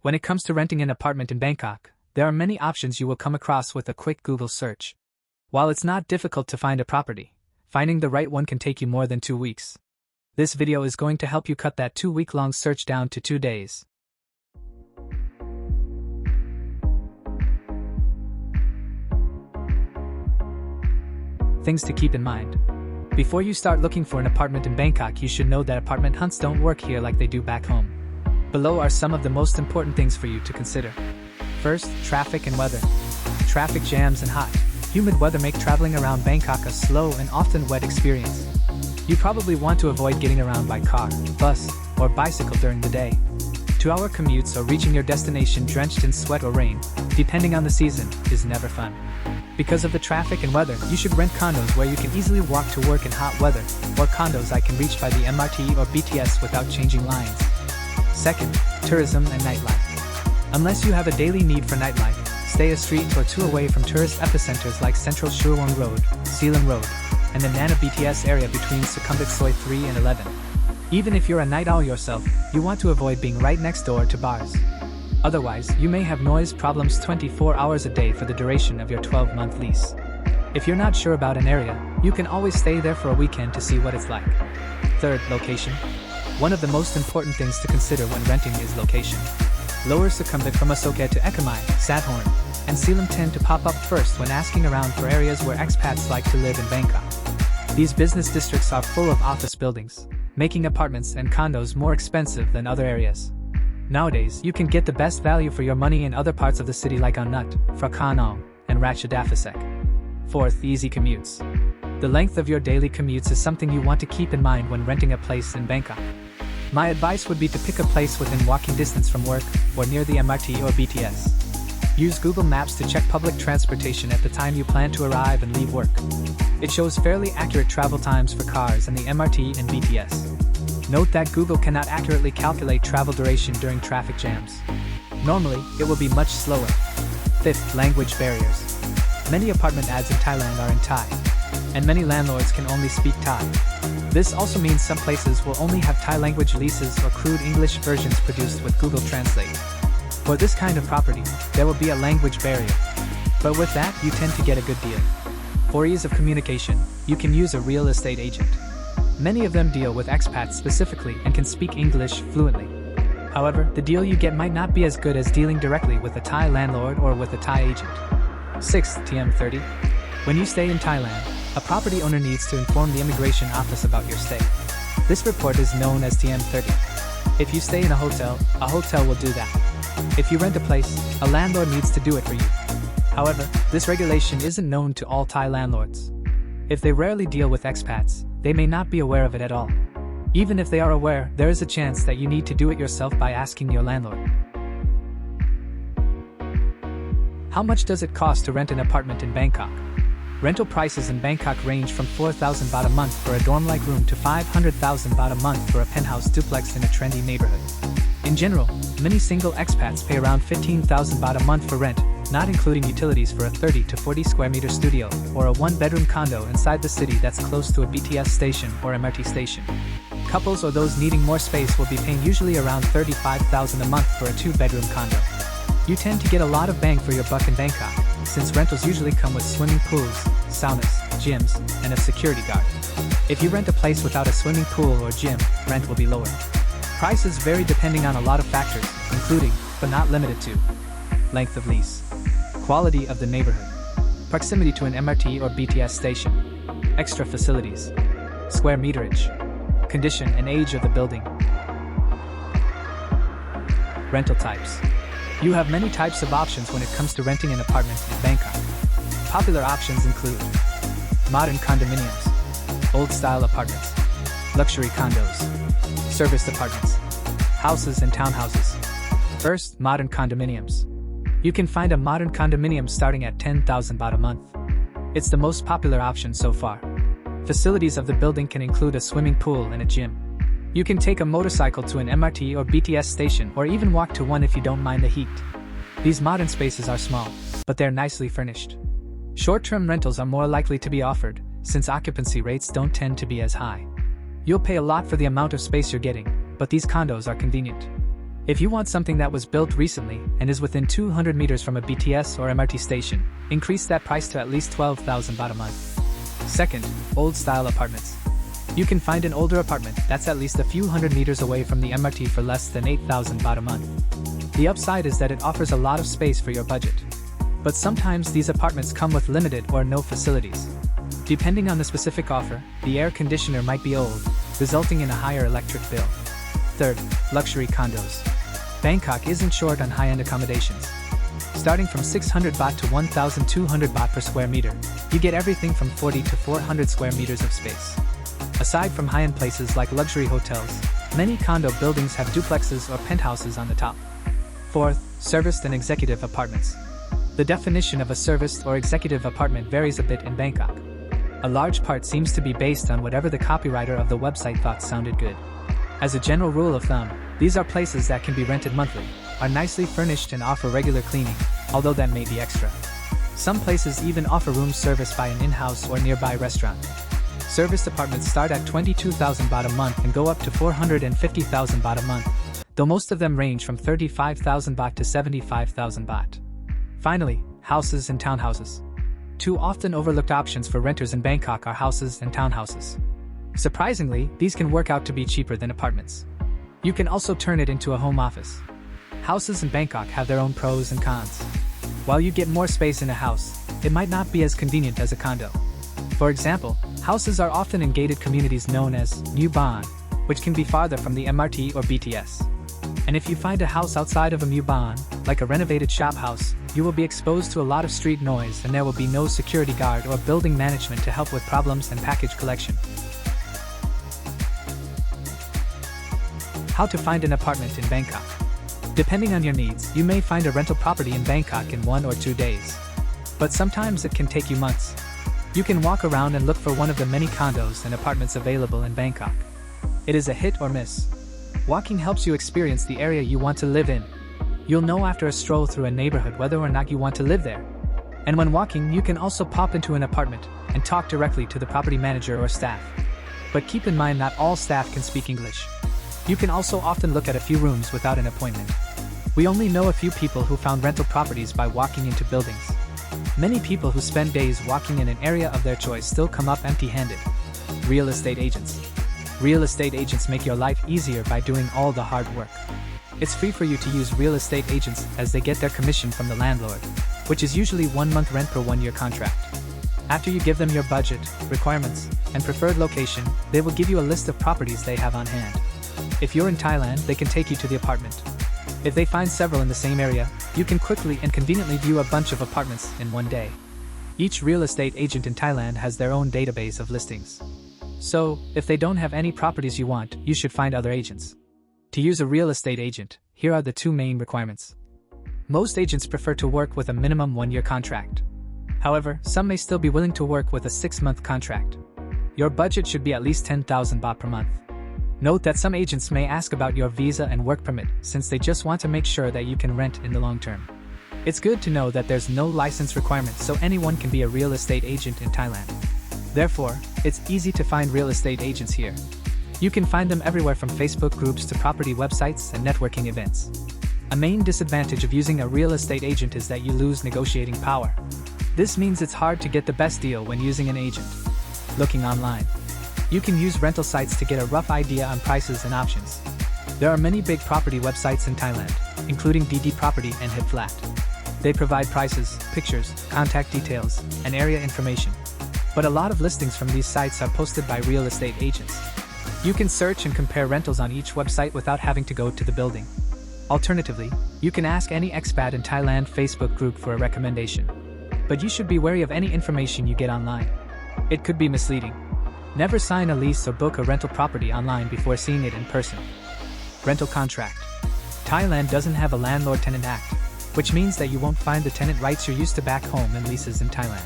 When it comes to renting an apartment in Bangkok, there are many options you will come across with a quick Google search. While it's not difficult to find a property, finding the right one can take you more than 2 weeks. This video is going to help you cut that 2-week-long search down to 2 days. Things to keep in mind. Before you start looking for an apartment in Bangkok, you should know that apartment hunts don't work here like they do back home. Below are some of the most important things for you to consider. First, traffic and weather. Traffic jams and hot, humid weather make traveling around Bangkok a slow and often wet experience. You probably want to avoid getting around by car, bus, or bicycle during the day. 2-hour commutes or reaching your destination drenched in sweat or rain, depending on the season, is never fun. Because of the traffic and weather, you should rent condos where you can easily walk to work in hot weather, or condos I can reach by the MRT or BTS without changing lines. Second, tourism and nightlife. Unless you have a daily need for nightlife, stay a street or two away from tourist epicenters like Central Surawang Road, Sealang Road, and the Nana BTS area between Sukhumvit Soi 3 and 11. Even if you're a night owl yourself, you want to avoid being right next door to bars. Otherwise, you may have noise problems 24 hours a day for the duration of your 12-month lease. If you're not sure about an area, you can always stay there for a weekend to see what it's like. Third, location. One of the most important things to consider when renting is location. Lower Sukhumvit from Asoka to Ekamai, Sathorn, and Sealam tend to pop up first when asking around for areas where expats like to live in Bangkok. These business districts are full of office buildings, making apartments and condos more expensive than other areas. Nowadays, you can get the best value for your money in other parts of the city like Annut, Phra and Ratchadaphisek. Fourth, easy commutes. The length of your daily commutes is something you want to keep in mind when renting a place in Bangkok. My advice would be to pick a place within walking distance from work, or near the MRT or BTS. Use Google Maps to check public transportation at the time you plan to arrive and leave work. It shows fairly accurate travel times for cars and the MRT and BTS. Note that Google cannot accurately calculate travel duration during traffic jams. Normally, it will be much slower. Fifth, language barriers. Many apartment ads in Thailand are in Thai, and many landlords can only speak Thai. This also means some places will only have Thai language leases or crude English versions produced with Google Translate. For this kind of property, there will be a language barrier. But with that, you tend to get a good deal. For ease of communication, you can use a real estate agent. Many of them deal with expats specifically and can speak English fluently. However, the deal you get might not be as good as dealing directly with a Thai landlord or with a Thai agent. Sixth, TM30. When you stay in Thailand, a property owner needs to inform the immigration office about your stay. This report is known as TM30. If you stay in a hotel will do that. If you rent a place, a landlord needs to do it for you. However, this regulation isn't known to all Thai landlords. If they rarely deal with expats, they may not be aware of it at all. Even if they are aware, there is a chance that you need to do it yourself by asking your landlord. How much does it cost to rent an apartment in Bangkok? Rental prices in Bangkok range from 4,000 baht a month for a dorm-like room to 500,000 baht a month for a penthouse duplex in a trendy neighborhood. In general, many single expats pay around 15,000 baht a month for rent, not including utilities, for a 30 to 40 square meter studio or a 1-bedroom condo inside the city that's close to a BTS station or MRT station. Couples or those needing more space will be paying usually around 35,000 a month for a 2-bedroom condo. You tend to get a lot of bang for your buck in Bangkok, since rentals usually come with swimming pools, saunas, gyms, and a security guard. If you rent a place without a swimming pool or gym, rent will be lower. Prices vary depending on a lot of factors, including, but not limited to, length of lease, quality of the neighborhood, proximity to an MRT or BTS station, extra facilities, square meterage, condition and age of the building. Rental types. You have many types of options when it comes to renting an apartment in Bangkok. Popular options include modern condominiums, old-style apartments, luxury condos, serviced apartments, houses and townhouses. First, modern condominiums. You can find a modern condominium starting at 10,000 baht a month. It's the most popular option so far. Facilities of the building can include a swimming pool and a gym. You can take a motorcycle to an MRT or BTS station or even walk to one if you don't mind the heat. These modern spaces are small, but they're nicely furnished. Short-term rentals are more likely to be offered, since occupancy rates don't tend to be as high. You'll pay a lot for the amount of space you're getting, but these condos are convenient. If you want something that was built recently and is within 200 meters from a BTS or MRT station, increase that price to at least 12,000 baht a month. Second, old-style apartments. You can find an older apartment that's at least a few hundred meters away from the MRT for less than 8,000 baht a month. The upside is that it offers a lot of space for your budget. But sometimes these apartments come with limited or no facilities. Depending on the specific offer, the air conditioner might be old, resulting in a higher electric bill. Third, luxury condos. Bangkok isn't short on high-end accommodations. Starting from 600 baht to 1,200 baht per square meter, you get everything from 40 to 400 square meters of space. Aside from high-end places like luxury hotels, many condo buildings have duplexes or penthouses on the top. Fourth, serviced and executive apartments. The definition of a serviced or executive apartment varies a bit in Bangkok. A large part seems to be based on whatever the copywriter of the website thought sounded good. As a general rule of thumb, these are places that can be rented monthly, are nicely furnished and offer regular cleaning, although that may be extra. Some places even offer room service by an in-house or nearby restaurant. Serviced apartments start at 22,000 baht a month and go up to 450,000 baht a month, though most of them range from 35,000 baht to 75,000 baht. Finally, houses and townhouses. Two often overlooked options for renters in Bangkok are houses and townhouses. Surprisingly, these can work out to be cheaper than apartments. You can also turn it into a home office. Houses in Bangkok have their own pros and cons. While you get more space in a house, it might not be as convenient as a condo. For example, houses are often in gated communities known as New Ban, which can be farther from the MRT or BTS. And if you find a house outside of a New Ban, like a renovated shop house, you will be exposed to a lot of street noise and there will be no security guard or building management to help with problems and package collection. How to find an apartment in Bangkok. Depending on your needs, you may find a rental property in Bangkok in 1 or 2 days. But sometimes it can take you months. You can walk around and look for one of the many condos and apartments available in Bangkok. It is a hit or miss. Walking helps you experience the area you want to live in. You'll know after a stroll through a neighborhood whether or not you want to live there. And when walking, you can also pop into an apartment and talk directly to the property manager or staff. But keep in mind not all staff can speak English. You can also often look at a few rooms without an appointment. We only know a few people who found rental properties by walking into buildings. Many people who spend days walking in an area of their choice still come up empty-handed. Real estate agents. Real estate agents make your life easier by doing all the hard work. It's free for you to use real estate agents as they get their commission from the landlord, which is usually 1 month rent per 1-year contract. After you give them your budget, requirements, and preferred location, they will give you a list of properties they have on hand. If you're in Thailand, they can take you to the apartment. If they find several in the same area, you can quickly and conveniently view a bunch of apartments in 1 day. Each real estate agent in Thailand has their own database of listings. So, if they don't have any properties you want, you should find other agents. To use a real estate agent, here are the 2 main requirements. Most agents prefer to work with a minimum 1-year contract. However, some may still be willing to work with a 6-month contract. Your budget should be at least 10,000 baht per month. Note that some agents may ask about your visa and work permit since they just want to make sure that you can rent in the long term. It's good to know that there's no license requirement so anyone can be a real estate agent in Thailand. Therefore, it's easy to find real estate agents here. You can find them everywhere from Facebook groups to property websites and networking events. A main disadvantage of using a real estate agent is that you lose negotiating power. This means it's hard to get the best deal when using an agent. Looking online. You can use rental sites to get a rough idea on prices and options. There are many big property websites in Thailand, including DD Property and Hit Flat. They provide prices, pictures, contact details, and area information. But a lot of listings from these sites are posted by real estate agents. You can search and compare rentals on each website without having to go to the building. Alternatively, you can ask any expat in Thailand Facebook group for a recommendation. But you should be wary of any information you get online. It could be misleading. Never sign a lease or book a rental property online before seeing it in person. Rental contract. Thailand doesn't have a Landlord-Tenant Act, which means that you won't find the tenant rights you're used to back home in leases in Thailand.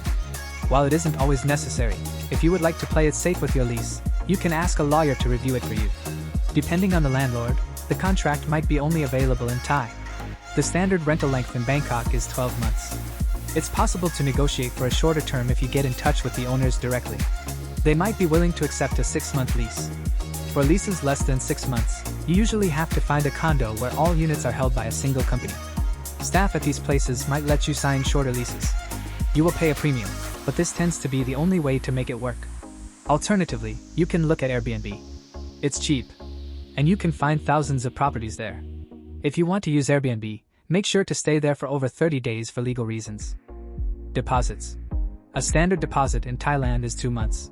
While it isn't always necessary, if you would like to play it safe with your lease, you can ask a lawyer to review it for you. Depending on the landlord, the contract might be only available in Thai. The standard rental length in Bangkok is 12 months. It's possible to negotiate for a shorter term if you get in touch with the owners directly. They might be willing to accept a 6-month lease. For leases less than 6 months, you usually have to find a condo where all units are held by a single company. Staff at these places might let you sign shorter leases. You will pay a premium, but this tends to be the only way to make it work. Alternatively, you can look at Airbnb. It's cheap, and you can find thousands of properties there. If you want to use Airbnb, make sure to stay there for over 30 days for legal reasons. Deposits. A standard deposit in Thailand is 2 months.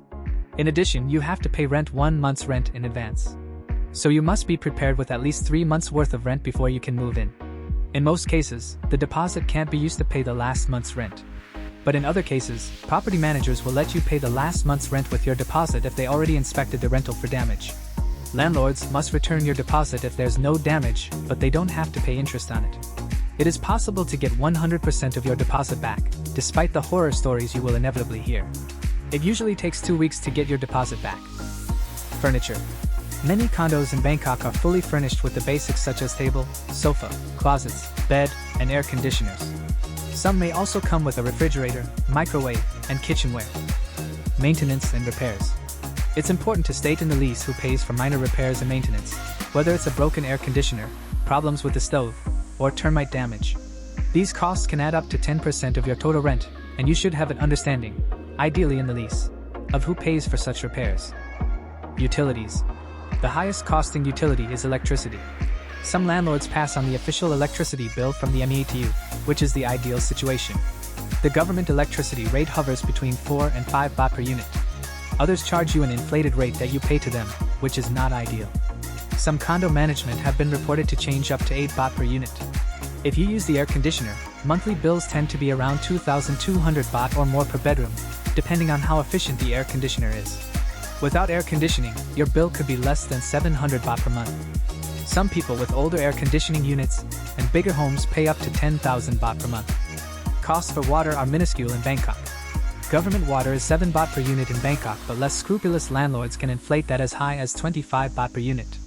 In addition, you have to pay rent 1 month's rent in advance. So you must be prepared with at least 3 months worth of rent before you can move in. In most cases, the deposit can't be used to pay the last month's rent. But in other cases, property managers will let you pay the last month's rent with your deposit if they already inspected the rental for damage. Landlords must return your deposit if there's no damage, but they don't have to pay interest on it. It is possible to get 100% of your deposit back, despite the horror stories you will inevitably hear. It usually takes 2 weeks to get your deposit back. Furniture. Many condos in Bangkok are fully furnished with the basics such as table, sofa, closets, bed, and air conditioners. Some may also come with a refrigerator, microwave, and kitchenware. Maintenance and repairs. It's important to state in the lease who pays for minor repairs and maintenance, whether it's a broken air conditioner, problems with the stove, or termite damage. These costs can add up to 10% of your total rent, and you should have an understanding, ideally in the lease, of who pays for such repairs. Utilities. The highest costing utility is electricity. Some landlords pass on the official electricity bill from the METU, which is the ideal situation. The government electricity rate hovers between 4 and 5 baht per unit. Others charge you an inflated rate that you pay to them, which is not ideal. Some condo management have been reported to change up to 8 baht per unit. If you use the air conditioner, monthly bills tend to be around 2,200 baht or more per bedroom, depending on how efficient the air conditioner is. Without air conditioning, your bill could be less than 700 baht per month. Some people with older air conditioning units and bigger homes pay up to 10,000 baht per month. Costs for water are minuscule in Bangkok. Government water is 7 baht per unit in Bangkok, but less scrupulous landlords can inflate that as high as 25 baht per unit.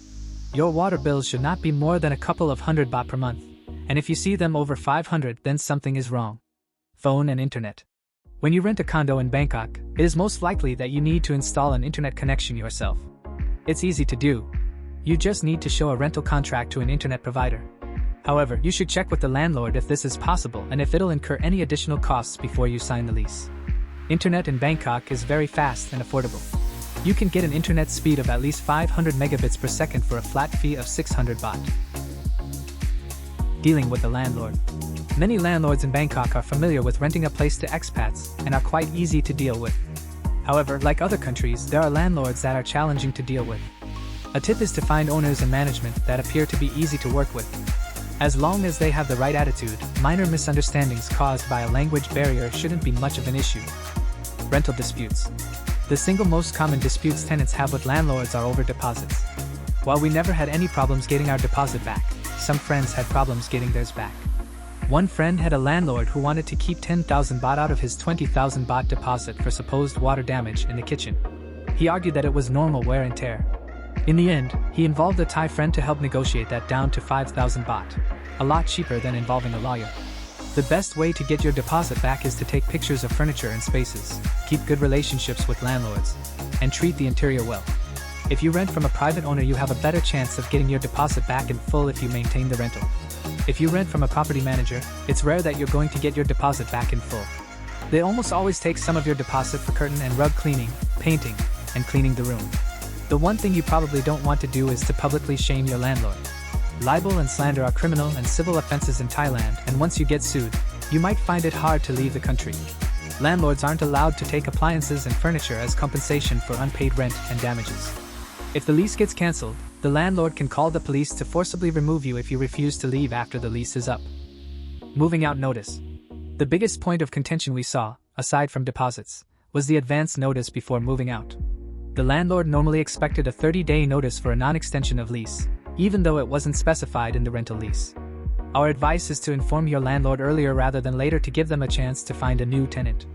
Your water bills should not be more than a couple of 100 baht per month, and if you see them over 500, then something is wrong. Phone and internet. When you rent a condo in Bangkok, it is most likely that you need to install an internet connection yourself. It's easy to do. You just need to show a rental contract to an internet provider. However, you should check with the landlord if this is possible and if it'll incur any additional costs before you sign the lease. Internet in Bangkok is very fast and affordable. You can get an internet speed of at least 500 megabits per second for a flat fee of 600 baht. Dealing with the landlord. Many landlords in Bangkok are familiar with renting a place to expats and are quite easy to deal with. However, like other countries, there are landlords that are challenging to deal with. A tip is to find owners and management that appear to be easy to work with. As long as they have the right attitude, minor misunderstandings caused by a language barrier shouldn't be much of an issue. Rental disputes. The single most common disputes tenants have with landlords are over deposits. While we never had any problems getting our deposit back, some friends had problems getting theirs back. One friend had a landlord who wanted to keep 10,000 baht out of his 20,000 baht deposit for supposed water damage in the kitchen. He argued that it was normal wear and tear. In the end, he involved a Thai friend to help negotiate that down to 5,000 baht, a lot cheaper than involving a lawyer. The best way to get your deposit back is to take pictures of furniture and spaces, keep good relationships with landlords, and treat the interior well. If you rent from a private owner, you have a better chance of getting your deposit back in full if you maintain the rental. If you rent from a property manager, it's rare that you're going to get your deposit back in full. They almost always take some of your deposit for curtain and rug cleaning, painting, and cleaning the room. The one thing you probably don't want to do is to publicly shame your landlord. Libel and slander are criminal and civil offenses in Thailand, and once you get sued, you might find it hard to leave the country. Landlords aren't allowed to take appliances and furniture as compensation for unpaid rent and damages. If the lease gets cancelled, the landlord can call the police to forcibly remove you if you refuse to leave after the lease is up. Moving out notice. The biggest point of contention we saw, aside from deposits, was the advance notice before moving out. The landlord normally expected a 30-day notice for a non-extension of lease, even though it wasn't specified in the rental lease. Our advice is to inform your landlord earlier rather than later to give them a chance to find a new tenant.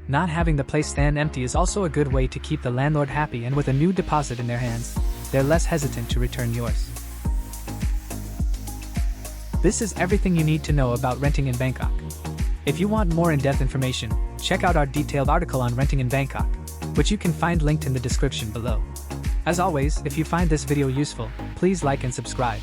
Not having the place stand empty is also a good way to keep the landlord happy, and with a new deposit in their hands, they're less hesitant to return yours. This is everything you need to know about renting in Bangkok. If you want more in-depth information, check out our detailed article on renting in Bangkok, which you can find linked in the description below. As always, if you find this video useful, please like and subscribe.